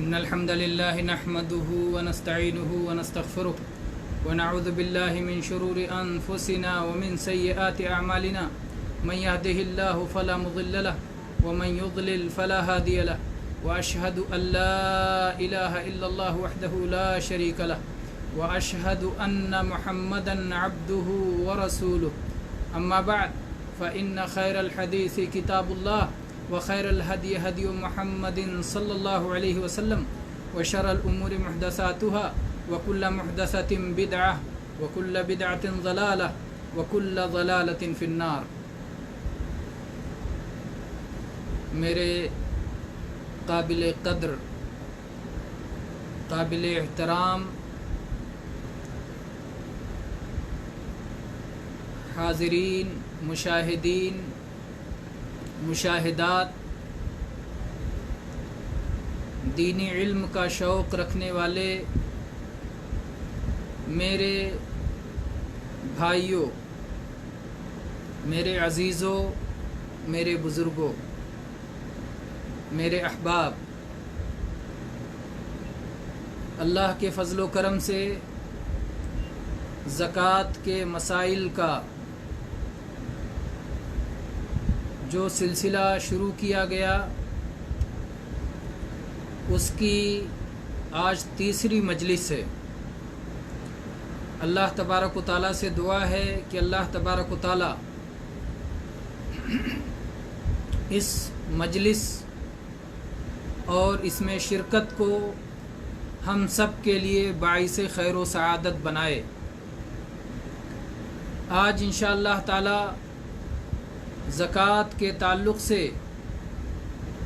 إن الحمد لله نحمده ونستعينه ونستغفره ونعوذ بالله من شرور أنفسنا ومن سيئات أعمالنا من يهده الله فلا مضل له ومن يضلل فلا هادي له وأشهد أن لا إله إلا الله وحده لا شريك له وأشهد أن محمدا عبده ورسوله أما بعد فإن خير الحديث كتاب الله وخير الهدي هدي محمد صلى الله عليه وسلم وشر الأمور محدثاتها وكل محدثة بدعة وكل بدعة ضلالة وكل ضلالة في النار. میرے قابل قدر قابل احترام حاضرین، مشاہدین، مشاہدات، دینی علم کا شوق رکھنے والے میرے بھائیوں، میرے عزیزوں، میرے بزرگوں، میرے احباب، اللہ کے فضل و کرم سے زکوٰۃ کے مسائل کا جو سلسلہ شروع کیا گیا اس کی آج تیسری مجلس ہے. اللہ تبارک و تعالیٰ سے دعا ہے کہ اللہ تبارک و تعالیٰ اس مجلس اور اس میں شرکت کو ہم سب کے لیے باعث خیر و سعادت بنائے. آج انشاءاللہ تعالیٰ زکوٰۃ کے تعلق سے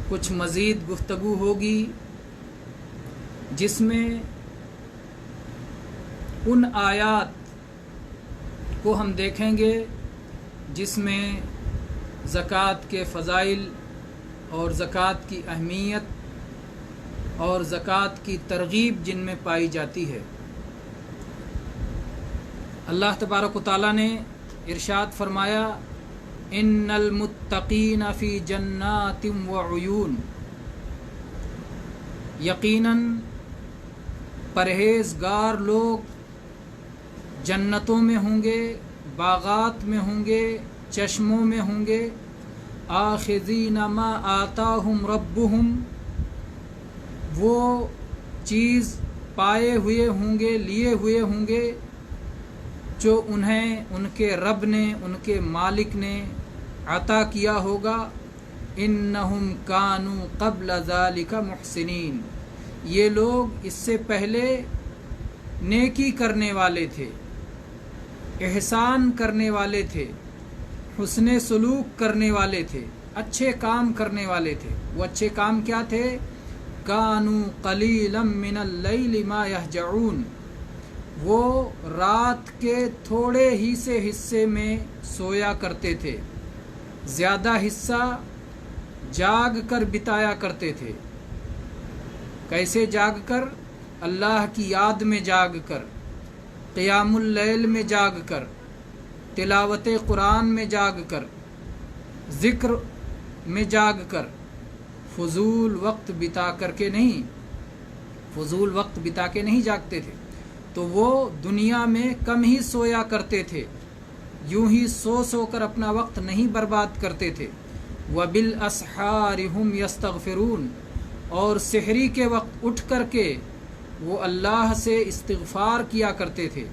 کچھ مزید گفتگو ہوگی جس میں ان آیات کو ہم دیکھیں گے جس میں زکوٰۃ کے فضائل اور زکوٰۃ کی اہمیت اور زکوٰۃ کی ترغیب جن میں پائی جاتی ہے. اللہ تبارک و تعالیٰ نے ارشاد فرمایا ان المتقین فی جنات وعیون، یقیناً پرہیزگار لوگ جنتوں میں ہوں گے، باغات میں ہوں گے، چشموں میں ہوں گے. آخذین ما آتاہم ربہم، وہ چیز پائے ہوئے ہوں گے، لیے ہوئے ہوں گے جو انہیں ان کے رب نے، ان کے مالک نے عطا کیا ہوگا. انہم کانوا قبل ذالک محسنین، یہ لوگ اس سے پہلے نیکی کرنے والے تھے، احسان کرنے والے تھے، حسن سلوک کرنے والے تھے، اچھے کام کرنے والے تھے. وہ اچھے کام کیا تھے؟ کانوا قلیلا من اللیل ما یہجعون، وہ رات کے تھوڑے ہی سے حصے میں سویا کرتے تھے، زیادہ حصہ جاگ کر بتایا کرتے تھے. کیسے جاگ کر؟ اللہ کی یاد میں جاگ کر، قیام اللیل میں جاگ کر، تلاوت قرآن میں جاگ کر، ذکر میں جاگ کر، فضول وقت بتا کے نہیں جاگتے تھے. تو وہ دنیا میں کم ہی سویا کرتے تھے، یوں ہی سو کر اپنا وقت نہیں برباد کرتے تھے. وَبِالْأَسْحَارِ هُمْ يَسْتَغْفِرُونَ، اور سحری کے وقت اٹھ کر کے وہ اللہ سے استغفار کیا کرتے تھے،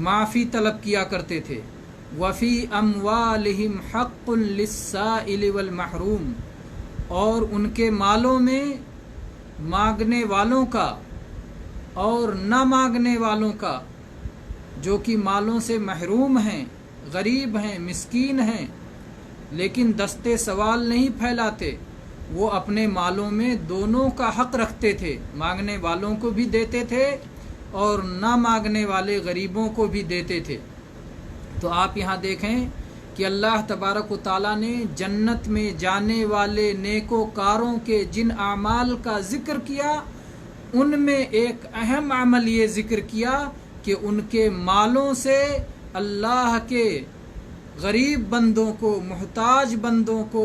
معافی طلب کیا کرتے تھے. وَفِي أَمْوَالِهِمْ حَقٌّ لِلسَّائِلِ وَالْمَحْرُومِ، اور ان کے مالوں میں مانگنے والوں کا اور نہ مانگنے والوں کا، جو کہ مالوں سے محروم ہیں، غریب ہیں، مسکین ہیں، لیکن دستے سوال نہیں پھیلاتے، وہ اپنے مالوں میں دونوں کا حق رکھتے تھے، مانگنے والوں کو بھی دیتے تھے اور نہ مانگنے والے غریبوں کو بھی دیتے تھے. تو آپ یہاں دیکھیں کہ اللہ تبارک و تعالیٰ نے جنت میں جانے والے نیکوکاروں کے جن اعمال کا ذکر کیا، ان میں ایک اہم عمل یہ ذکر کیا کہ ان کے مالوں سے اللہ کے غریب بندوں کو، محتاج بندوں کو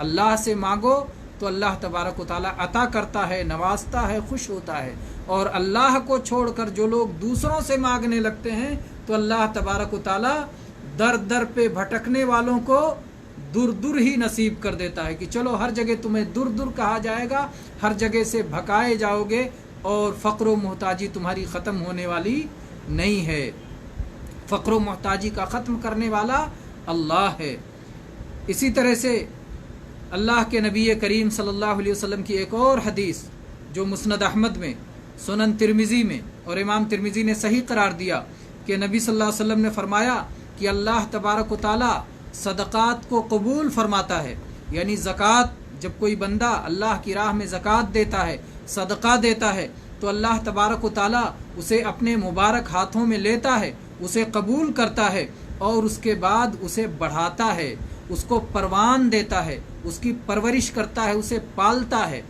اللہ سے مانگو تو اللہ تبارک و تعالیٰ عطا کرتا ہے، نوازتا ہے، خوش ہوتا ہے، اور اللہ کو چھوڑ کر جو لوگ دوسروں سے مانگنے لگتے ہیں تو اللہ تبارک و تعالیٰ در در پہ بھٹکنے والوں کو دور دور ہی نصیب کر دیتا ہے کہ چلو ہر جگہ تمہیں دور دور کہا جائے گا، ہر جگہ سے بھکائے جاؤ گے، اور فقر و محتاجی تمہاری ختم ہونے والی نہیں ہے۔ فقر و محتاجی کا ختم کرنے والا اللہ ہے۔ اسی طرح سے اللہ کے نبی کریم صلی اللہ علیہ وسلم کی ایک اور حدیث جو مسند احمد میں، سنن ترمذی میں، اور امام ترمذی نے صحیح قرار دیا کہ نبی صلی اللہ علیہ وسلم نے فرمایا کہ اللہ تبارک و تعالی صدقات کو قبول فرماتا ہے، یعنی زکوٰۃ جب کوئی بندہ اللہ کی راہ میں زکوٰۃ دیتا ہے، صدقہ دیتا ہے، تو اللہ تبارک و تعالی اسے اپنے مبارک ہاتھوں میں لیتا ہے، اسے قبول کرتا ہے، اور اس کے بعد اسے بڑھاتا ہے، اس کو پروان دیتا ہے، اس کی پرورش کرتا ہے، اسے پالتا ہے۔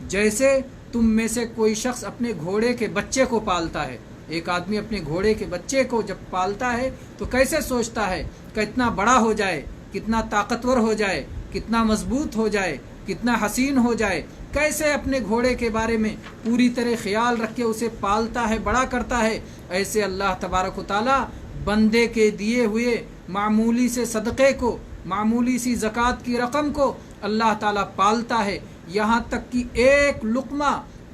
جیسے تم میں سے کوئی شخص اپنے گھوڑے کے بچے کو پالتا ہے، ایک آدمی اپنے گھوڑے کے بچے کو جب پالتا ہے تو کیسے سوچتا ہے کہ اتنا بڑا ہو جائے، کتنا طاقتور ہو جائے، کتنا مضبوط ہو جائے، کتنا حسین ہو جائے، کیسے اپنے گھوڑے کے بارے میں پوری طرح خیال رکھ کے اسے پالتا ہے، بڑا کرتا ہے۔ ایسے اللہ تبارک و تعالی بندے کے دیے ہوئے معمولی سے صدقے کو، معمولی سی زکوٰۃ کی رقم کو اللہ تعالیٰ پالتا ہے، یہاں تک کہ ایک لقمہ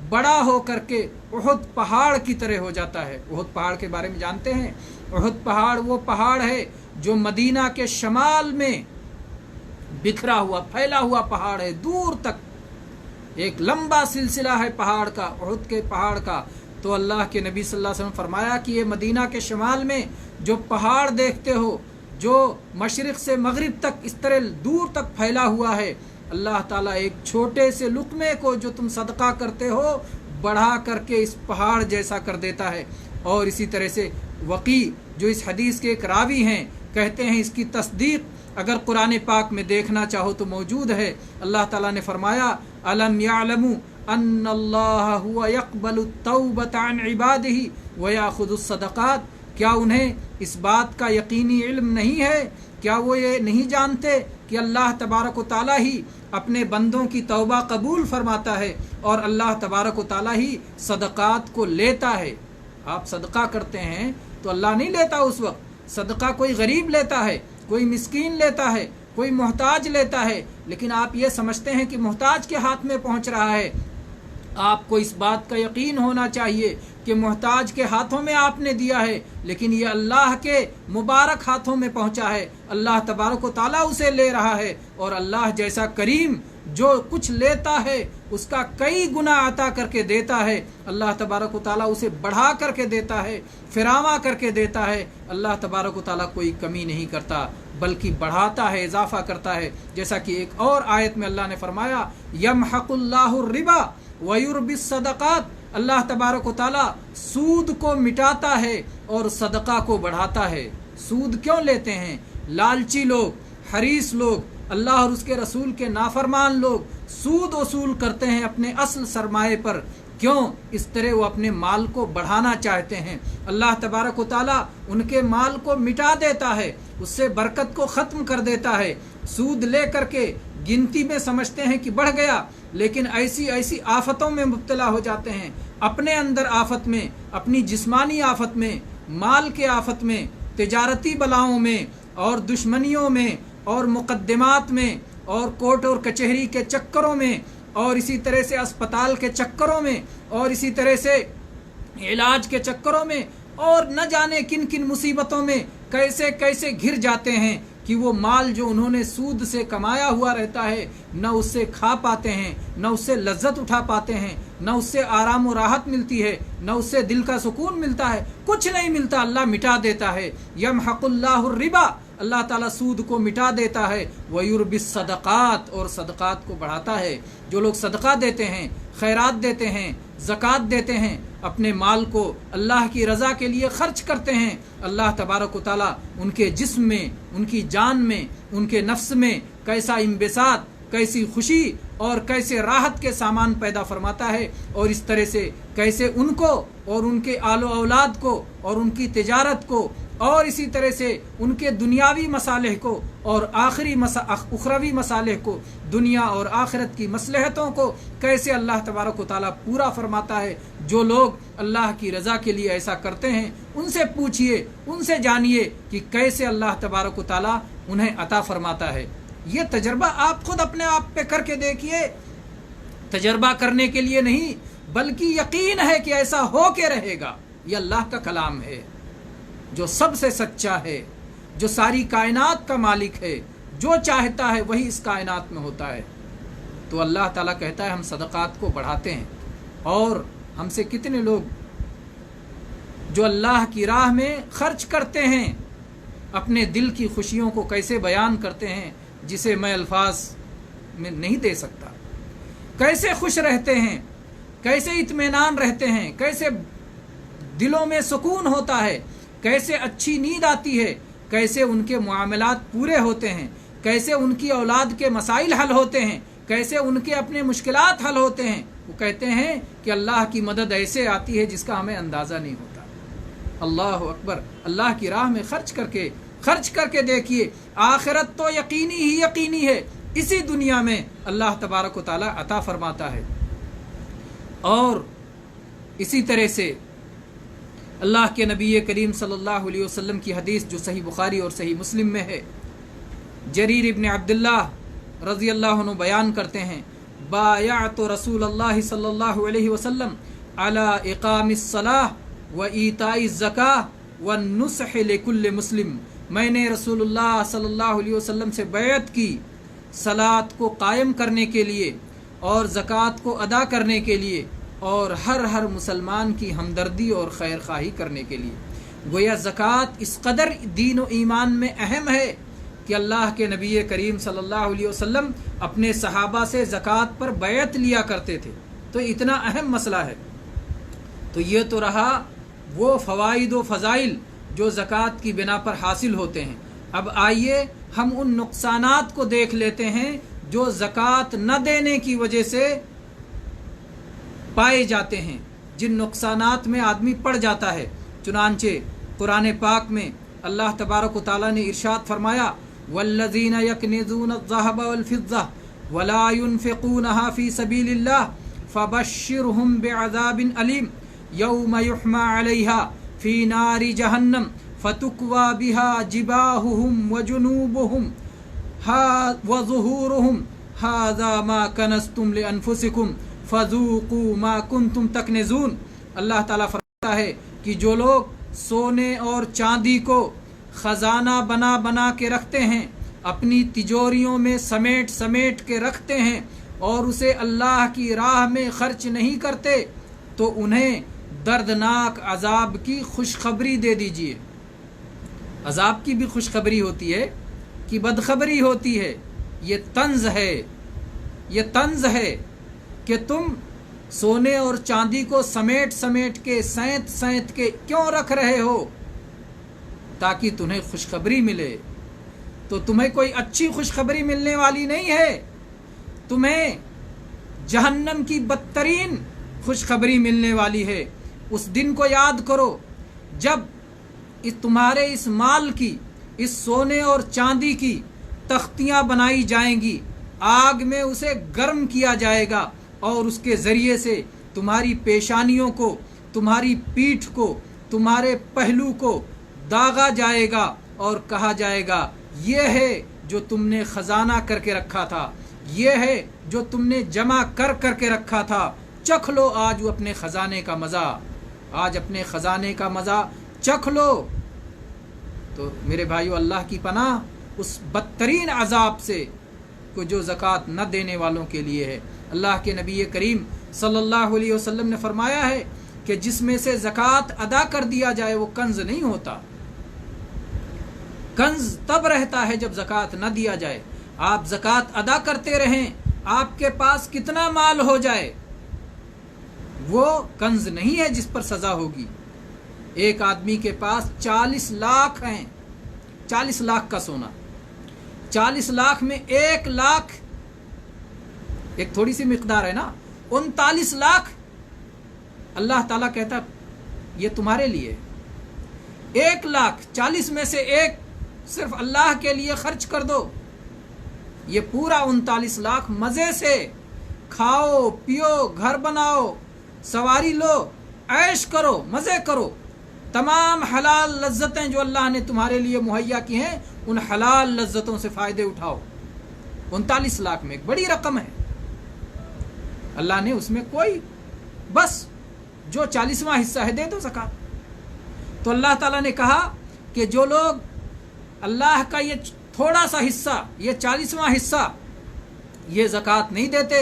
بڑا ہو کر کے احد پہاڑ کی طرح ہو جاتا ہے۔ احد پہاڑ کے بارے میں جانتے ہیں؟ احد پہاڑ وہ پہاڑ ہے جو مدینہ کے شمال میں بکھرا ہوا، پھیلا ہوا پہاڑ ہے، دور تک ایک لمبا سلسلہ ہے پہاڑ کا، احد کے پہاڑ کا۔ تو اللہ کے نبی صلی اللہ علیہ وسلم فرمایا کہ یہ مدینہ کے شمال میں جو پہاڑ دیکھتے ہو، جو مشرق سے مغرب تک اس طرح دور تک پھیلا ہوا ہے، اللہ تعالیٰ ایک چھوٹے سے لقمے کو جو تم صدقہ کرتے ہو بڑھا کر کے اس پہاڑ جیسا کر دیتا ہے۔ اور اسی طرح سے وقی جو اس حدیث کے ایک راوی ہیں، کہتے ہیں اس کی تصدیق اگر قرآن پاک میں دیکھنا چاہو تو موجود ہے۔ اللہ تعالیٰ نے فرمایا الم یعلموا ان اللہ هو يقبل التوبۃ عن عباده ويأخذ الصدقات، کیا انہیں اس بات کا یقینی علم نہیں ہے؟ کیا وہ یہ نہیں جانتے کہ اللہ تبارک و تعالیٰ ہی اپنے بندوں کی توبہ قبول فرماتا ہے، اور اللہ تبارک و تعالیٰ ہی صدقات کو لیتا ہے؟ آپ صدقہ کرتے ہیں تو اللہ نہیں لیتا اس وقت، صدقہ کوئی غریب لیتا ہے، کوئی مسکین لیتا ہے، کوئی محتاج لیتا ہے، لیکن آپ یہ سمجھتے ہیں کہ محتاج کے ہاتھ میں پہنچ رہا ہے۔ آپ کو اس بات کا یقین ہونا چاہیے کہ محتاج کے ہاتھوں میں آپ نے دیا ہے، لیکن یہ اللہ کے مبارک ہاتھوں میں پہنچا ہے، اللہ تبارک و تعالیٰ اسے لے رہا ہے، اور اللہ جیسا کریم جو کچھ لیتا ہے اس کا کئی گنا عطا کر کے دیتا ہے، اللہ تبارک و تعالیٰ اسے بڑھا کر کے دیتا ہے، فراواں کر کے دیتا ہے۔ اللہ تبارک و تعالیٰ کوئی کمی نہیں کرتا بلکہ بڑھاتا ہے، اضافہ کرتا ہے، جیسا کہ ایک اور آیت میں اللہ نے فرمایا یمحق اللہ الربا ویربی الصدقات، اللہ تبارک و تعالیٰ سود کو مٹاتا ہے اور صدقہ کو بڑھاتا ہے۔ سود کیوں لیتے ہیں؟ لالچی لوگ، حریص لوگ، اللہ اور اس کے رسول کے نافرمان لوگ سود وصول کرتے ہیں اپنے اصل سرمایے پر۔ کیوں؟ اس طرح وہ اپنے مال کو بڑھانا چاہتے ہیں۔ اللہ تبارک و تعالیٰ ان کے مال کو مٹا دیتا ہے، اس سے برکت کو ختم کر دیتا ہے۔ سود لے کر کے گنتی میں سمجھتے ہیں کہ بڑھ گیا، لیکن ایسی ایسی آفتوں میں مبتلا ہو جاتے ہیں، اپنے اندر آفت میں، اپنی جسمانی آفت میں، مال کے آفت میں، تجارتی بلاؤں میں، اور دشمنیوں میں، اور مقدمات میں، اور کورٹ اور کچہری کے چکروں میں، اور اسی طرح سے اسپتال کے چکروں میں، اور اسی طرح سے علاج کے چکروں میں، اور نہ جانے کن کن مصیبتوں میں کیسے کیسے گھر جاتے ہیں کہ وہ مال جو انہوں نے سود سے کمایا ہوا رہتا ہے نہ اس سے کھا پاتے ہیں، نہ اس سے لذت اٹھا پاتے ہیں، نہ اس سے آرام و راحت ملتی ہے، نہ اس سے دل کا سکون ملتا ہے، کچھ نہیں ملتا، اللہ مٹا دیتا ہے۔ یمحق اللہ الربا، اللہ تعالیٰ سود کو مٹا دیتا ہے، ویربی الصدقات، اور صدقات کو بڑھاتا ہے۔ جو لوگ صدقہ دیتے ہیں، خیرات دیتے ہیں، زکوٰۃ دیتے ہیں، اپنے مال کو اللہ کی رضا کے لیے خرچ کرتے ہیں، اللہ تبارک و تعالیٰ ان کے جسم میں، ان کی جان میں، ان کے نفس میں کیسا انبساط، کیسی خوشی اور کیسے راحت کے سامان پیدا فرماتا ہے، اور اس طرح سے کیسے ان کو اور ان کے آل و اولاد کو اور ان کی تجارت کو اور اسی طرح سے ان کے دنیاوی مصالح کو اور اخروی مصالح کو، دنیا اور آخرت کی مصلحتوں کو کیسے اللہ تبارک و تعالیٰ پورا فرماتا ہے۔ جو لوگ اللہ کی رضا کے لیے ایسا کرتے ہیں ان سے پوچھئے، ان سے جانیے کہ کیسے اللہ تبارک و تعالیٰ انہیں عطا فرماتا ہے۔ یہ تجربہ آپ خود اپنے آپ پہ کر کے دیکھیے، تجربہ کرنے کے لیے نہیں بلکہ یقین ہے کہ ایسا ہو کے رہے گا۔ یہ اللہ کا کلام ہے جو سب سے سچا ہے، جو ساری کائنات کا مالک ہے، جو چاہتا ہے وہی اس کائنات میں ہوتا ہے۔ تو اللہ تعالیٰ کہتا ہے ہم صدقات کو بڑھاتے ہیں، اور ہم سے کتنے لوگ جو اللہ کی راہ میں خرچ کرتے ہیں، اپنے دل کی خوشیوں کو کیسے بیان کرتے ہیں جسے میں الفاظ میں نہیں دے سکتا۔ کیسے خوش رہتے ہیں، کیسے اطمینان رہتے ہیں، کیسے دلوں میں سکون ہوتا ہے، کیسے اچھی نیند آتی ہے، کیسے ان کے معاملات پورے ہوتے ہیں، کیسے ان کی اولاد کے مسائل حل ہوتے ہیں، کیسے ان کے اپنے مشکلات حل ہوتے ہیں۔ وہ کہتے ہیں کہ اللہ کی مدد ایسے آتی ہے جس کا ہمیں اندازہ نہیں ہوتا۔ اللہ اکبر! اللہ کی راہ میں خرچ کر کے دیکھیے، آخرت تو یقینی ہی یقینی ہے، اسی دنیا میں اللہ تبارک و تعالی عطا فرماتا ہے۔ اور اسی طرح سے اللہ کے نبی کریم صلی اللہ علیہ وسلم کی حدیث جو صحیح بخاری اور صحیح مسلم میں ہے، جریر ابن عبداللہ رضی اللہ عنہ بیان کرتے ہیں، بایعت رسول اللہ صلی اللہ علیہ وسلم علی اقام الصلاة و ایتاء الزکاة والنصح لکل مسلم۔ میں نے رسول اللہ صلی اللہ علیہ وسلم سے بیعت کی صلاۃ کو قائم کرنے کے لیے اور زکوٰۃ کو ادا کرنے کے لیے اور ہر مسلمان کی ہمدردی اور خیر خواہی کرنے کے لیے۔ گویا زکوٰۃ اس قدر دین و ایمان میں اہم ہے کہ اللہ کے نبی کریم صلی اللہ علیہ وسلم اپنے صحابہ سے زکوٰۃ پر بیعت لیا کرتے تھے۔ تو اتنا اہم مسئلہ ہے۔ تو یہ تو رہا وہ فوائد و فضائل جو زکوٰۃ کی بنا پر حاصل ہوتے ہیں۔ اب آئیے ہم ان نقصانات کو دیکھ لیتے ہیں جو زکوٰۃ نہ دینے کی وجہ سے پائے جاتے ہیں، جن نقصانات میں آدمی پڑ جاتا ہے۔ چنانچہ قرآن پاک میں اللہ تبارک و تعالیٰ نے ارشاد فرمایا، والذین یکنزون الذہب والفضہ ولا ينفقونها فی سبیل اللہ فبشرہم بعذاب علیم یوم یحمى علیہا فی نار جہنم فتکوی بها جباہہم وجنوبہم وظہورہم ھذا ما کنزتم لانفسکم فذوقوا ما کنتم تکنزون۔ اللہ تعالیٰ فرماتا ہے کہ جو لوگ سونے اور چاندی کو خزانہ بنا بنا کے رکھتے ہیں، اپنی تجوریوں میں سمیٹ کے رکھتے ہیں اور اسے اللہ کی راہ میں خرچ نہیں کرتے، تو انہیں دردناک عذاب کی خوشخبری دے دیجیے۔ عذاب کی بھی خوشخبری ہوتی ہے کہ بدخبری ہوتی ہے۔ یہ طنز ہے کہ تم سونے اور چاندی کو سمیٹ کے سینت کے کیوں رکھ رہے ہو؟ تاکہ تمہیں خوشخبری ملے۔ تو تمہیں کوئی اچھی خوشخبری ملنے والی نہیں ہے، تمہیں جہنم کی بدترین خوشخبری ملنے والی ہے۔ اس دن کو یاد کرو جب تمہارے اس مال کی، اس سونے اور چاندی کی تختیاں بنائی جائیں گی، آگ میں اسے گرم کیا جائے گا اور اس کے ذریعے سے تمہاری پیشانیوں کو، تمہاری پیٹھ کو، تمہارے پہلو کو داغا جائے گا اور کہا جائے گا یہ ہے جو تم نے خزانہ کر کے رکھا تھا، یہ ہے جو تم نے جمع کر کے رکھا تھا، چکھ لو آج اپنے خزانے کا مزہ، آج اپنے خزانے کا مزہ چکھ لو۔ تو میرے بھائیو، اللہ کی پناہ اس بدترین عذاب سے کو جو زکوٰۃ نہ دینے والوں کے لیے ہے۔ اللہ کے نبی کریم صلی اللہ علیہ وسلم نے فرمایا ہے کہ جس میں سے زکوٰۃ ادا کر دیا جائے وہ کنز نہیں ہوتا۔ کنز تب رہتا ہے جب زکوٰۃ نہ دیا جائے۔ آپ زکوٰۃ ادا کرتے رہیں، آپ کے پاس کتنا مال ہو جائے، وہ کنز نہیں ہے جس پر سزا ہوگی۔ ایک آدمی کے پاس 40 لاکھ ہیں، 40 لاکھ کا سونا، 40 لاکھ میں 1 لاکھ ایک تھوڑی سی مقدار ہے نا، 39 لاکھ اللہ تعالیٰ کہتا یہ تمہارے لیے 1,40,000 میں سے ایک صرف اللہ کے لیے خرچ کر دو، یہ پورا 39 لاکھ مزے سے کھاؤ پیو، گھر بناؤ، سواری لو، عیش کرو، مزے کرو، تمام حلال لذتیں جو اللہ نے تمہارے لیے مہیا کی ہیں ان حلال لذتوں سے فائدے اٹھاؤ۔ 39 لاکھ میں ایک بڑی رقم ہے، اللہ نے اس میں کوئی بس جو 40واں حصہ ہے دے دو زکوٰۃ۔ تو اللہ تعالیٰ نے کہا کہ جو لوگ اللہ کا یہ تھوڑا سا حصہ، یہ 40واں حصہ یہ زکوٰۃ نہیں دیتے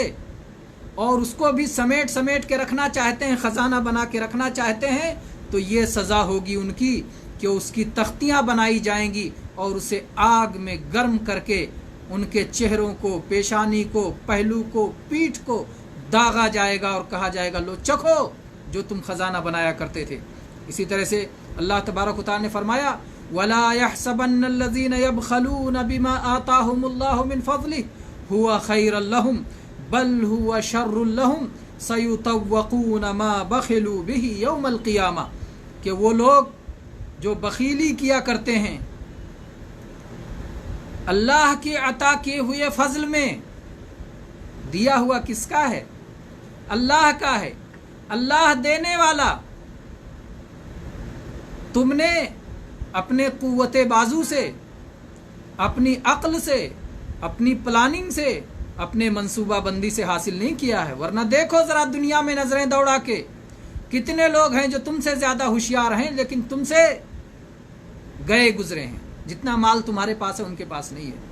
اور اس کو بھی سمیٹ کے رکھنا چاہتے ہیں، خزانہ بنا کے رکھنا چاہتے ہیں، تو یہ سزا ہوگی ان کی کہ اس کی تختیاں بنائی جائیں گی اور اسے آگ میں گرم کر کے ان کے چہروں کو، پیشانی کو، پہلو کو، پیٹھ کو داغا جائے گا اور کہا جائے گا لو چکھو جو تم خزانہ بنایا کرتے تھے۔ اسی طرح سے اللہ تبارک و تعالیٰ نے فرمایا وَلَا يَحْسَبَنَّ الَّذِينَ يَبْخَلُونَ بِمَا آتَاهُمُ اللَّهُ مِنْ فَضْلِهِ هُوَ خَيْرًا لَهُمْ بَلْ هُوَ شَرٌّ لَهُمْ سَيُطَوَّقُونَ مَا بَخِلُوا بِهِ يَوْمَ الْقِيَامَةِ کہ وہ لوگ جو بخیلی کیا کرتے ہیں اللہ کے عطا کیے ہوئے فضل میں، دیا ہوا کس کا ہے؟ اللہ کا ہے، اللہ دینے والا۔ تم نے اپنے قوت بازو سے، اپنی عقل سے، اپنی پلاننگ سے، اپنے منصوبہ بندی سے حاصل نہیں کیا ہے، ورنہ دیکھو ذرا دنیا میں نظریں دوڑا کے کتنے لوگ ہیں جو تم سے زیادہ ہوشیار ہیں لیکن تم سے گئے گزرے ہیں، جتنا مال تمہارے پاس ہے ان کے پاس نہیں ہے۔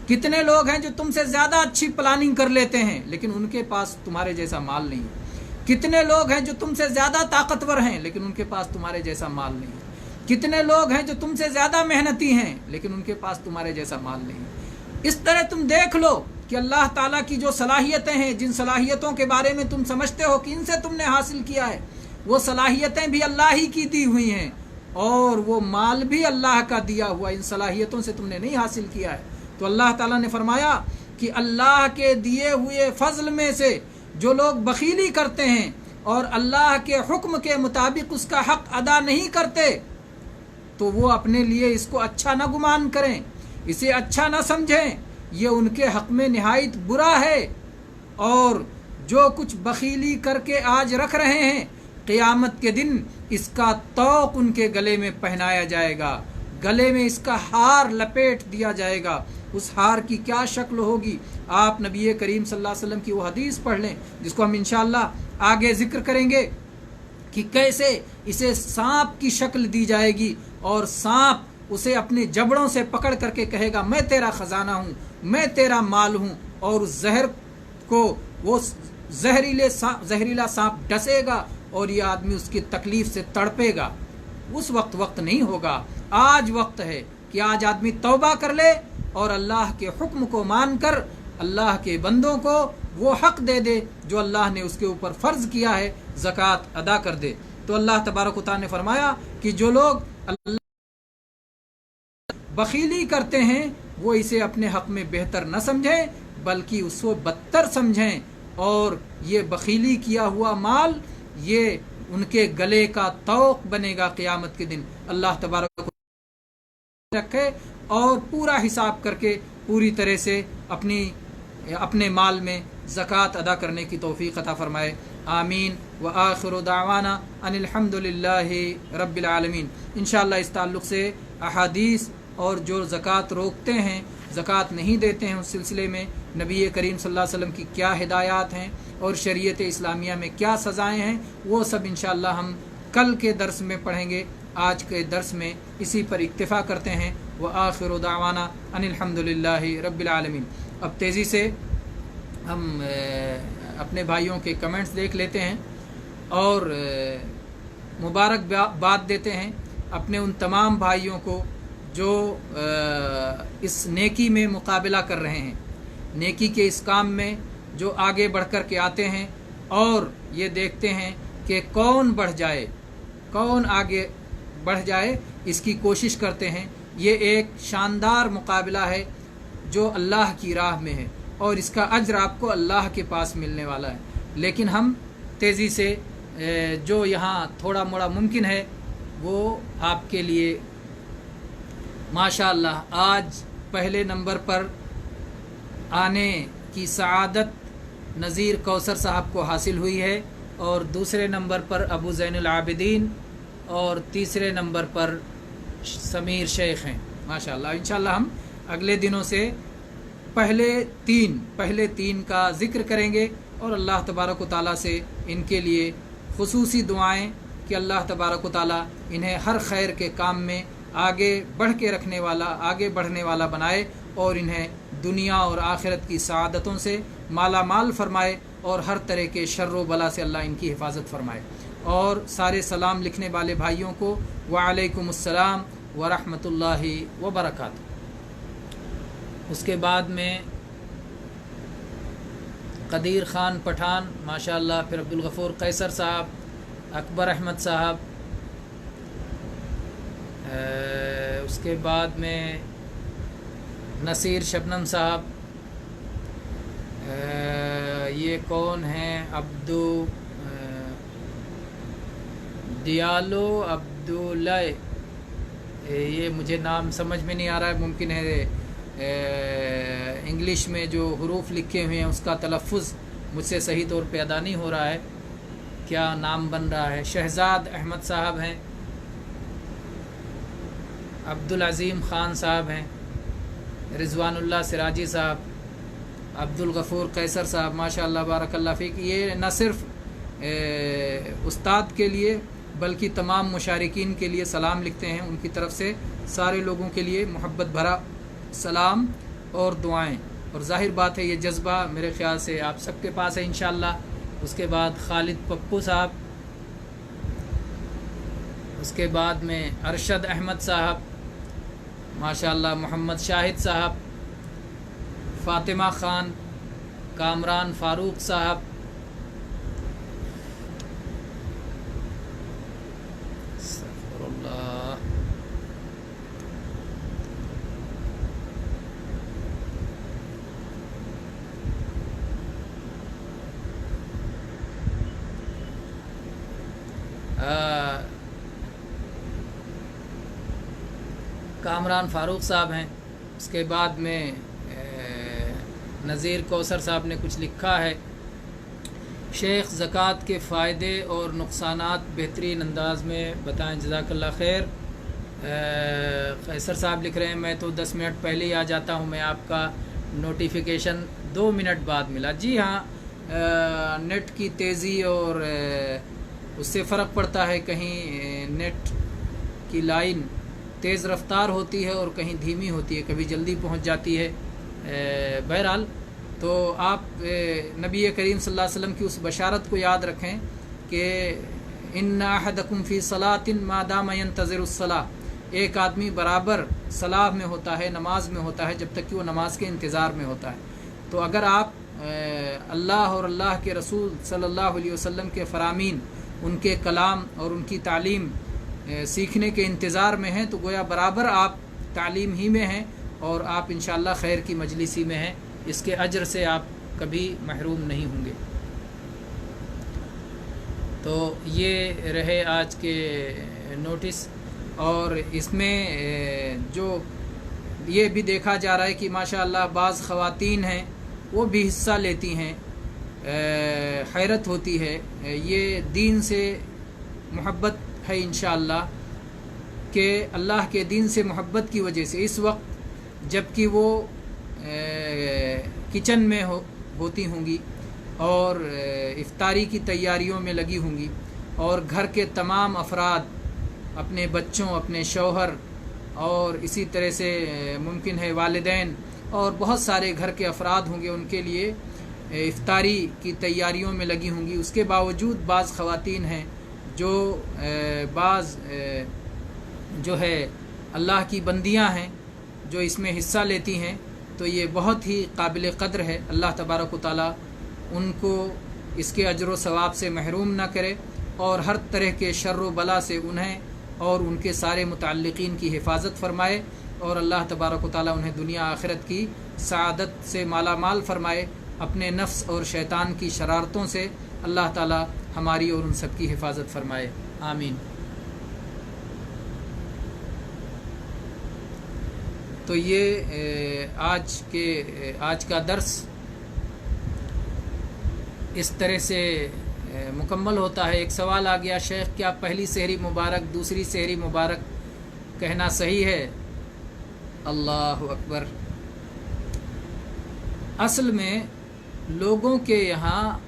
کتنے لوگ ہیں جو تم سے زیادہ اچھی پلاننگ کر لیتے ہیں لیکن ان کے پاس تمہارے جیسا مال نہیں ہے۔ کتنے لوگ ہیں جو تم سے زیادہ طاقتور ہیں لیکن ان کے پاس تمہارے جیسا مال نہیں ہے۔ کتنے لوگ ہیں جو تم سے زیادہ محنتی ہیں لیکن ان کے پاس تمہارے جیسا مال نہیں ہے۔ اس طرح تم دیکھ لو کہ اللہ تعالیٰ کی جو صلاحیتیں ہیں، جن صلاحیتوں کے بارے میں تم سمجھتے ہو کہ ان سے تم نے حاصل کیا ہے، وہ صلاحیتیں بھی اللہ ہی کی دی ہوئی ہیں اور وہ مال بھی اللہ کا دیا ہوا، ان صلاحیتوں سے تم نے نہیں حاصل کیا ہے۔ تو اللہ تعالیٰ نے فرمایا کہ اللہ کے دیے ہوئے فضل میں سے جو لوگ بخیلی کرتے ہیں اور اللہ کے حکم کے مطابق اس کا حق ادا نہیں کرتے تو وہ اپنے لیے اس کو اچھا نہ گمان کریں، اسے اچھا نہ سمجھیں، یہ ان کے حق میں نہایت برا ہے۔ اور جو کچھ بخیلی کر کے آج رکھ رہے ہیں، قیامت کے دن اس کا طوق ان کے گلے میں پہنایا جائے گا، گلے میں اس کا ہار لپیٹ دیا جائے گا۔ اس ہار کی کیا شکل ہوگی؟ آپ نبی کریم صلی اللہ علیہ وسلم کی وہ حدیث پڑھ لیں جس کو ہم انشاءاللہ آگے ذکر کریں گے کہ کیسے اسے سانپ کی شکل دی جائے گی اور سانپ اسے اپنے جبڑوں سے پکڑ کر کے کہے گا میں تیرا خزانہ ہوں، میں تیرا مال ہوں، اور اس زہر کو وہ زہریلا سانپ ڈسے گا اور یہ آدمی اس کی تکلیف سے تڑپے گا۔ اس وقت نہیں ہوگا، آج وقت ہے کہ آج آدمی توبہ کر لے اور اللہ کے حکم کو مان کر اللہ کے بندوں کو وہ حق دے دے جو اللہ نے اس کے اوپر فرض کیا ہے، زکوٰۃ ادا کر دے۔ تو اللہ تبارک و تعالیٰ نے فرمایا کہ جو لوگ اللہ بخیلی کرتے ہیں وہ اسے اپنے حق میں بہتر نہ سمجھیں بلکہ اس کو بدتر سمجھیں، اور یہ بخیلی کیا ہوا مال یہ ان کے گلے کا طوق بنے گا قیامت کے دن۔ اللہ تبارک رکھے اور پورا حساب کر کے پوری طرح سے اپنے مال میں زکوٰۃ ادا کرنے کی توفیق عطا فرمائے۔ آمین وآخر دعوانا ان الحمد للہ رب العالمین۔ انشاءاللہ اس تعلق سے احادیث اور جو زکوٰۃ روکتے ہیں، زکوٰۃ نہیں دیتے ہیں، اس سلسلے میں نبی کریم صلی اللہ علیہ وسلم کی کیا ہدایات ہیں اور شریعت اسلامیہ میں کیا سزائیں ہیں، وہ سب انشاءاللہ ہم کل کے درس میں پڑھیں گے۔ آج کے درس میں اسی پر اکتفا کرتے ہیں۔ وآخر دعوانا ان الحمد للہ رب العالمین۔ اب تیزی سے ہم اپنے بھائیوں کے کمنٹس دیکھ لیتے ہیں اور مبارک باد دیتے ہیں اپنے ان تمام بھائیوں کو جو اس نیکی میں مقابلہ کر رہے ہیں، نیکی کے اس کام میں جو آگے بڑھ کر کے آتے ہیں اور یہ دیکھتے ہیں کہ کون بڑھ جائے، کون آگے بڑھ جائے، اس کی کوشش کرتے ہیں۔ یہ ایک شاندار مقابلہ ہے جو اللہ کی راہ میں ہے اور اس کا اجر آپ کو اللہ کے پاس ملنے والا ہے۔ لیکن ہم تیزی سے جو یہاں تھوڑا موڑا ممکن ہے وہ آپ کے لیے ماشاء اللہ آج پہلے نمبر پر آنے کی سعادت نذیر کوثر صاحب کو حاصل ہوئی ہے، اور دوسرے نمبر پر ابو زین العابدین، اور تیسرے نمبر پر سمیر شیخ ہیں ماشاء اللہ۔ انشاءاللہ ہم اگلے دنوں سے پہلے تین کا ذکر کریں گے، اور اللہ تبارک و تعالیٰ سے ان کے لیے خصوصی دعائیں کہ اللہ تبارک و تعالیٰ انہیں ہر خیر کے کام میں آگے بڑھنے والا بنائے، اور انہیں دنیا اور آخرت کی سعادتوں سے مالا مال فرمائے، اور ہر طرح کے شر و بلا سے اللہ ان کی حفاظت فرمائے۔ اور سارے سلام لکھنے والے بھائیوں کو وعلیکم السلام ورحمۃ اللہ وبرکاتہ۔ اس کے بعد میں قدیر خان پٹھان ماشاء اللہ، پھر عبدالغفور قیصر صاحب، اکبر احمد صاحب، اس کے بعد میں نصیر شبنم صاحب، یہ کون ہیں، دیالو عبداللہ، یہ مجھے نام سمجھ میں نہیں آ رہا ہے، ممکن ہے انگلش میں جو حروف لکھے ہوئے ہیں اس کا تلفظ مجھ سے صحیح طور پہ ادا نہیں ہو رہا ہے، کیا نام بن رہا ہے، شہزاد احمد صاحب ہیں، عبدالعظیم خان صاحب ہیں، رضوان اللہ سراجی صاحب، عبدالغفور قیصر صاحب، ماشاء اللہ بارک اللہ فیک۔ یہ نہ صرف استاد کے لیے بلکہ تمام مشارکین کے لیے سلام لکھتے ہیں، ان کی طرف سے سارے لوگوں کے لیے محبت بھرا سلام اور دعائیں، اور ظاہر بات ہے یہ جذبہ میرے خیال سے آپ سب کے پاس ہے انشاءاللہ۔ اس کے بعد خالد پپو صاحب، اس کے بعد میں ارشد احمد صاحب ماشاءاللہ، محمد شاہد صاحب، فاطمہ خان، کامران فاروق صاحب، استغفر اللہ، کامران فاروق صاحب ہیں۔ اس کے بعد میں نذیر کوثر صاحب نے کچھ لکھا ہے، شیخ زکوٰۃ کے فائدے اور نقصانات بہترین انداز میں بتائیں، جزاک اللہ خیر۔ قیصر صاحب لکھ رہے ہیں میں تو 10 منٹ پہلے ہی آ جاتا ہوں، میں آپ کا نوٹیفیکیشن 2 منٹ بعد ملا۔ جی ہاں، نیٹ کی تیزی اور اس سے فرق پڑتا ہے، کہیں نیٹ کی لائن تیز رفتار ہوتی ہے اور کہیں دھیمی ہوتی ہے، کبھی جلدی پہنچ جاتی ہے۔ بہرحال تو آپ نبی کریم صلی اللہ علیہ وسلم کی اس بشارت کو یاد رکھیں کہ ان احدکم فی صلاۃ ما دام ینتظر الصلاۃ، ایک آدمی برابر صلاح میں ہوتا ہے، نماز میں ہوتا ہے، جب تک کہ وہ نماز کے انتظار میں ہوتا ہے۔ تو اگر آپ اللہ اور اللہ کے رسول صلی اللہ علیہ وسلم کے فرامین، ان کے کلام اور ان کی تعلیم سیکھنے کے انتظار میں ہیں، تو گویا برابر آپ تعلیم ہی میں ہیں، اور آپ انشاءاللہ خیر کی مجلسی میں ہیں، اس کے اجر سے آپ کبھی محروم نہیں ہوں گے۔ تو یہ رہے آج کے نوٹس، اور اس میں جو یہ بھی دیکھا جا رہا ہے کہ ماشاءاللہ بعض خواتین ہیں وہ بھی حصہ لیتی ہیں، حیرت ہوتی ہے، یہ دین سے محبت ہے انشاءاللہ، کہ اللہ کے دین سے محبت کی وجہ سے اس وقت جب کہ وہ کچن میں ہوتی ہوں گی اور افطاری کی تیاریوں میں لگی ہوں گی، اور گھر کے تمام افراد، اپنے بچوں، اپنے شوہر، اور اسی طرح سے ممکن ہے والدین اور بہت سارے گھر کے افراد ہوں گے، ان کے لیے افطاری کی تیاریوں میں لگی ہوں گی۔ اس کے باوجود بعض خواتین ہیں جو جو ہے اللہ کی بندیاں ہیں، جو اس میں حصہ لیتی ہیں، تو یہ بہت ہی قابل قدر ہے۔ اللہ تبارک و تعالیٰ ان کو اس کے اجر و ثواب سے محروم نہ کرے، اور ہر طرح کے شر و بلا سے انہیں اور ان کے سارے متعلقین کی حفاظت فرمائے، اور اللہ تبارک و تعالیٰ انہیں دنیا آخرت کی سعادت سے مالا مال فرمائے، اپنے نفس اور شیطان کی شرارتوں سے اللہ تعالی ہماری اور ان سب کی حفاظت فرمائے، آمین۔ تو یہ آج کا درس اس طرح سے مکمل ہوتا ہے۔ ایک سوال آ گیا، شیخ کیا پہلی سحری مبارک دوسری سحری مبارک کہنا صحیح ہے؟ اللہ اکبر۔ اصل میں لوگوں کے یہاں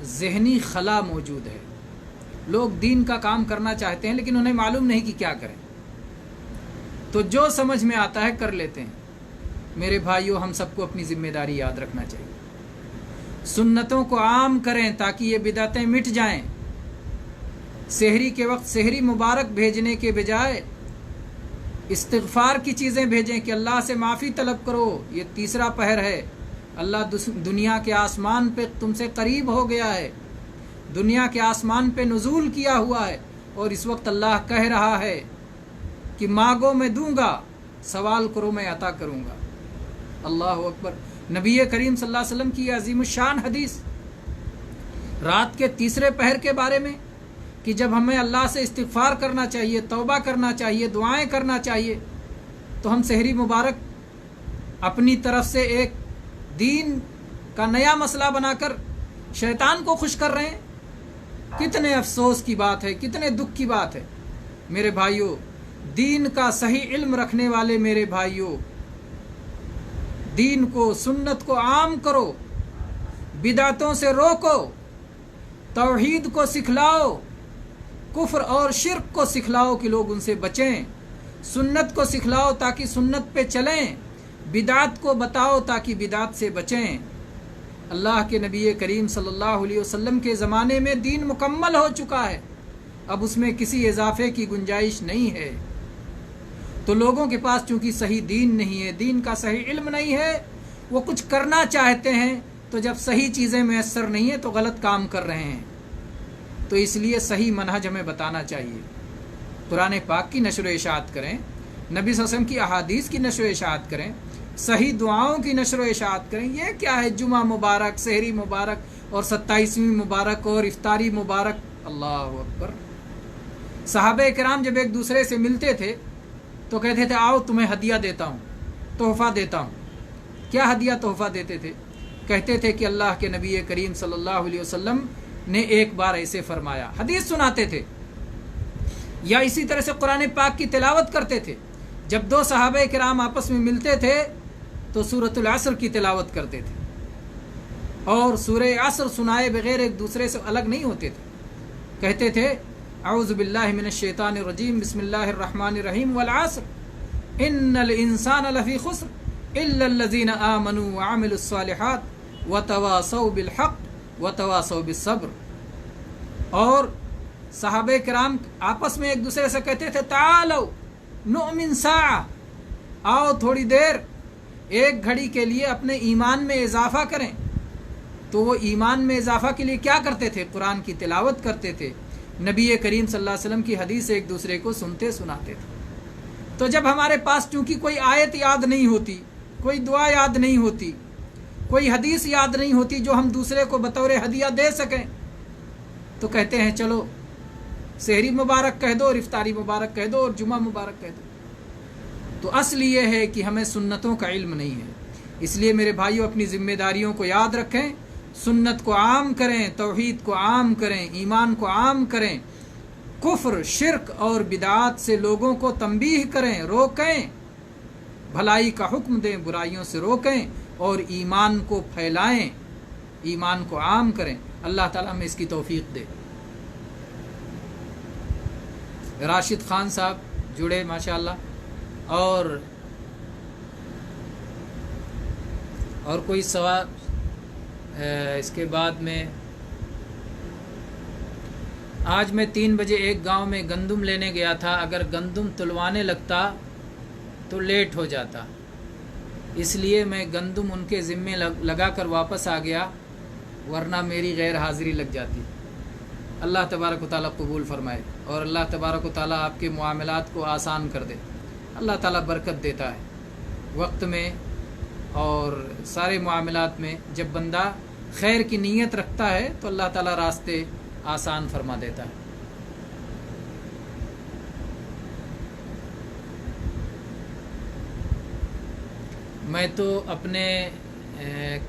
ذہنی خلا موجود ہے، لوگ دین کا کام کرنا چاہتے ہیں لیکن انہیں معلوم نہیں کہ کیا کریں، تو جو سمجھ میں آتا ہے کر لیتے ہیں۔ میرے بھائیوں، ہم سب کو اپنی ذمہ داری یاد رکھنا چاہیے، سنتوں کو عام کریں تاکہ یہ بدعتیں مٹ جائیں۔ سحری کے وقت سحری مبارک بھیجنے کے بجائے استغفار کی چیزیں بھیجیں کہ اللہ سے معافی طلب کرو، یہ تیسرا پہر ہے، اللہ دنیا کے آسمان پہ تم سے قریب ہو گیا ہے، دنیا کے آسمان پہ نزول کیا ہوا ہے، اور اس وقت اللہ کہہ رہا ہے کہ مانگو میں دوں گا، سوال کرو میں عطا کروں گا۔ اللہ اکبر۔ نبی کریم صلی اللہ علیہ وسلم کی عظیم الشان حدیث رات کے تیسرے پہر کے بارے میں کہ جب ہمیں اللہ سے استغفار کرنا چاہیے، توبہ کرنا چاہیے، دعائیں کرنا چاہیے، تو ہم سحری مبارک اپنی طرف سے ایک دین کا نیا مسئلہ بنا کر شیطان کو خوش کر رہے ہیں۔ کتنے افسوس کی بات ہے، کتنے دکھ کی بات ہے۔ میرے بھائیوں، دین کا صحیح علم رکھنے والے میرے بھائیوں، دین کو، سنت کو عام کرو، بدعتوں سے روکو، توحید کو سکھلاؤ، کفر اور شرک کو سکھلاؤ کہ لوگ ان سے بچیں، سنت کو سکھلاؤ تاکہ سنت پہ چلیں، بدعت کو بتاؤ تاکہ بدعت سے بچیں۔ اللہ کے نبی کریم صلی اللہ علیہ وسلم کے زمانے میں دین مکمل ہو چکا ہے، اب اس میں کسی اضافے کی گنجائش نہیں ہے۔ تو لوگوں کے پاس چونکہ صحیح دین نہیں ہے، دین کا صحیح علم نہیں ہے، وہ کچھ کرنا چاہتے ہیں، تو جب صحیح چیزیں میسر نہیں ہیں تو غلط کام کر رہے ہیں۔ تو اس لیے صحیح منہج ہمیں بتانا چاہیے، قرآن پاک کی نشر و اشاعت کریں، نبی صلی اللہ علیہ وسلم کی احادیث کی نشر و اشاعت کریں، صحیح دعاؤں کی نشر و اشاعت کریں۔ یہ کیا ہے جمعہ مبارک، سحری مبارک اور 27ویں مبارک اور افطاری مبارک؟ اللہ اکبر۔ صحابہ کرام جب ایک دوسرے سے ملتے تھے تو کہتے تھے آؤ تمہیں ہدیہ دیتا ہوں، تحفہ دیتا ہوں۔ کیا ہدیہ تحفہ دیتے تھے؟ کہتے تھے کہ اللہ کے نبی کریم صلی اللہ علیہ وسلم نے ایک بار ایسے فرمایا، حدیث سناتے تھے، یا اسی طرح سے قرآن پاک کی تلاوت کرتے تھے۔ جب دو صحابہ کرام آپس میں ملتے تھے تو سورۃ العصر کی تلاوت کرتے تھے، اور سورہ عصر سنائے بغیر ایک دوسرے سے الگ نہیں ہوتے تھے۔ کہتے تھے اعوذ باللہ من الشیطان الرجیم، بسم اللہ الرحمن الرحیم، والعصر ان الانسان لفی خسر الا الذین آمنوا وعملوا الصالحات وتواصوا بالحق وتواصوا بالصبر۔ اور صحابہ کرام آپس میں ایک دوسرے سے کہتے تھے تعالوا نؤمن ساعہ، آؤ تھوڑی دیر ایک گھڑی کے لیے اپنے ایمان میں اضافہ کریں۔ تو وہ ایمان میں اضافہ کے لیے کیا کرتے تھے؟ قرآن کی تلاوت کرتے تھے، نبی کریم صلی اللہ علیہ وسلم کی حدیث ایک دوسرے کو سنتے سناتے تھے۔ تو جب ہمارے پاس چونکہ کوئی آیت یاد نہیں ہوتی، کوئی دعا یاد نہیں ہوتی، کوئی حدیث یاد نہیں ہوتی جو ہم دوسرے کو بطور ہدیہ دے سکیں، تو کہتے ہیں چلو سحری مبارک کہہ دو اور افطاری مبارک کہہ دو اور جمعہ مبارک کہہ دو۔ تو اصل یہ ہے کہ ہمیں سنتوں کا علم نہیں ہے۔ اس لیے میرے بھائیوں، اپنی ذمہ داریوں کو یاد رکھیں، سنت کو عام کریں، توحید کو عام کریں، ایمان کو عام کریں، کفر، شرک اور بدعات سے لوگوں کو تنبیہ کریں، روکیں، بھلائی کا حکم دیں، برائیوں سے روکیں، اور ایمان کو پھیلائیں، ایمان کو عام کریں۔ اللہ تعالیٰ ہمیں اس کی توفیق دے۔ راشد خان صاحب جڑے ماشاءاللہ، اور کوئی سوال اس کے بعد میں آج میں 3 بجے ایک گاؤں میں گندم لینے گیا تھا، اگر گندم تلوانے لگتا تو لیٹ ہو جاتا، اس لیے میں گندم ان کے ذمے لگا کر واپس آ گیا، ورنہ میری غیر حاضری لگ جاتی۔ اللہ تبارک و تعالیٰ قبول فرمائے، اور اللہ تبارک و تعالیٰ آپ کے معاملات کو آسان کر دے۔ اللہ تعالیٰ برکت دیتا ہے وقت میں اور سارے معاملات میں، جب بندہ خیر کی نیت رکھتا ہے تو اللہ تعالیٰ راستے آسان فرما دیتا ہے۔ میں تو اپنے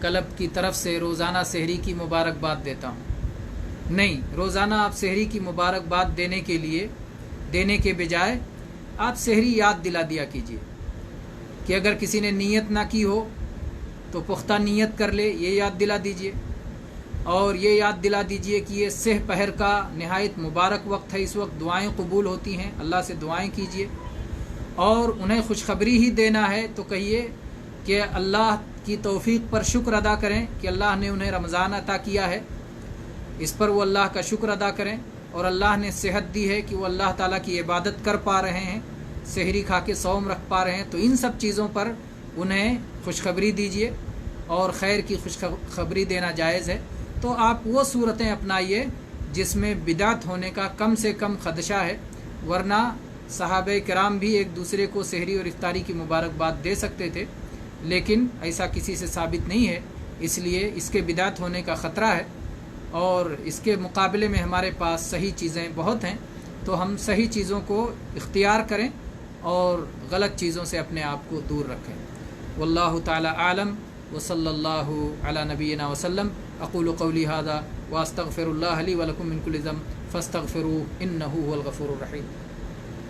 کلب کی طرف سے روزانہ سحری کی مبارکباد دیتا ہوں۔ نہیں، روزانہ آپ سحری کی مبارکباد دینے کے بجائے آپ سحری یاد دلا دیا کیجیے کہ اگر کسی نے نیت نہ کی ہو تو پختہ نیت کر لے، یہ یاد دلا دیجیے، اور یہ یاد دلا دیجیے کہ یہ سہ پہر کا نہایت مبارک وقت ہے، اس وقت دعائیں قبول ہوتی ہیں، اللہ سے دعائیں کیجیے، اور انہیں خوشخبری ہی دینا ہے تو کہیے کہ اللہ کی توفیق پر شکر ادا کریں کہ اللہ نے انہیں رمضان عطا کیا ہے، اس پر وہ اللہ کا شکر ادا کریں، اور اللہ نے صحت دی ہے کہ وہ اللہ تعالیٰ کی عبادت کر پا رہے ہیں، سحری کھا کے صوم رکھ پا رہے ہیں، تو ان سب چیزوں پر انہیں خوشخبری دیجیے، اور خیر کی خوشخبری دینا جائز ہے۔ تو آپ وہ صورتیں اپنائیے جس میں بدعت ہونے کا کم سے کم خدشہ ہے، ورنہ صحابہ کرام بھی ایک دوسرے کو سحری اور افطاری کی مبارکباد دے سکتے تھے، لیکن ایسا کسی سے ثابت نہیں ہے، اس لیے اس کے بدعت ہونے کا خطرہ ہے، اور اس کے مقابلے میں ہمارے پاس صحیح چیزیں بہت ہیں، تو ہم صحیح چیزوں کو اختیار کریں اور غلط چیزوں سے اپنے آپ کو دور رکھیں۔ واللہ تعالی عالم، وصلی اللہ علی نبینا وسلم۔ اقول قولی ھذا واستغفر اللہ لی ولکم من کل ذنب فاستغفروہ انہ هو الغفور الرحیم۔